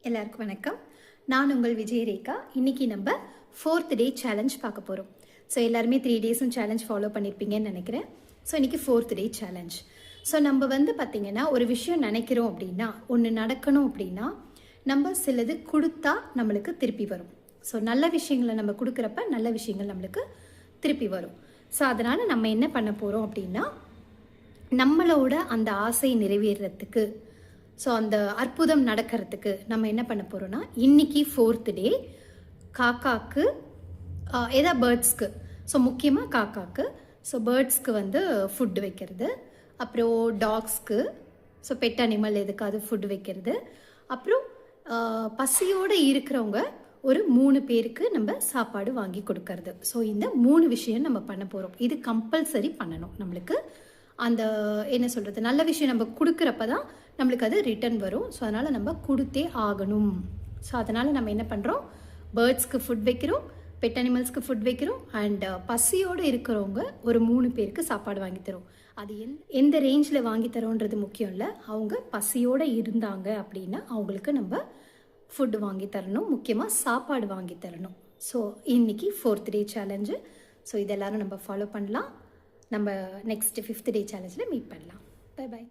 எல்லாருக்கும் வணக்கம். நான் உங்கள் விஜயரேகா. இன்றைக்கி நம்ம 4th டே சேலஞ்ச் பார்க்க போகிறோம். ஸோ எல்லாருமே 3 டேஸும் சேலஞ்ச் ஃபாலோ பண்ணியிருப்பீங்கன்னு நினைக்கிறேன். ஸோ இன்றைக்கி 4th டே சேலஞ்ச். ஸோ நம்ம பார்த்திங்கன்னா ஒரு விஷயம் நினைக்கிறோம் அப்படின்னா, ஒன்று நடக்கணும் அப்படின்னா நம்ம சிலது கொடுத்தா நம்மளுக்கு திருப்பி வரும். ஸோ நல்ல விஷயங்களை நம்ம கொடுக்குறப்ப நல்ல விஷயங்கள் நம்மளுக்கு திருப்பி வரும். ஸோ அதனால் நம்ம என்ன பண்ண போகிறோம் அப்படின்னா, நம்மளோட அந்த ஆசை நிறைவேறத்துக்கு, ஸோ அந்த அற்புதம் நடக்கிறதுக்கு நம்ம என்ன பண்ண போகிறோன்னா, இன்றைக்கி 4th டே காக்காக்கு பேர்ட்ஸ்க்கு, ஸோ முக்கியமாக காக்காக்கு, ஸோ பேர்ட்ஸ்க்கு ஃபுட்டு வைக்கிறது, அப்புறம் டாக்ஸ்க்கு, ஸோ பெட் அனிமல் எதுக்காவது ஃபுட்டு வைக்கிறது, அப்புறம் பசியோடு இருக்கிறவங்க ஒரு 3 பேருக்கு நம்ம சாப்பாடு வாங்கி கொடுக்கறது. ஸோ இந்த 3 விஷயம் நம்ம பண்ண போகிறோம். இது கம்பல்சரி பண்ணணும். நம்மளுக்கு அந்த என்ன சொல்கிறது, நல்ல விஷயம் நம்ம கொடுக்குறப்ப தான் நம்மளுக்கு அது ரிட்டர்ன் வரும். ஸோ அதனால் நம்ம கொடுத்தே ஆகணும். ஸோ அதனால் நம்ம என்ன பண்ணுறோம், பேர்ட்ஸ்க்கு ஃபுட் வைக்கிறோம், பெட் அனிமல்ஸ்க்கு ஃபுட் வைக்கிறோம், அண்ட் பசியோடு இருக்கிறவங்க ஒரு 3 பேருக்கு சாப்பாடு வாங்கி தரோம். அது எந்த ரேஞ்சில் வாங்கி தரோன்றது முக்கியம் இல்லை. அவங்க பசியோடு இருந்தாங்க அப்படின்னா அவங்களுக்கு நம்ம ஃபுட்டு வாங்கி தரணும், முக்கியமாக சாப்பாடு வாங்கி தரணும். ஸோ இன்றைக்கி 4th டே சேலஞ்சு. ஸோ இதெல்லாரும் நம்ம ஃபாலோ பண்ணலாம். நம்ம நெக்ஸ்ட் 5th டே சேலஞ்சில் மீட் பண்ணலாம். Bye bye.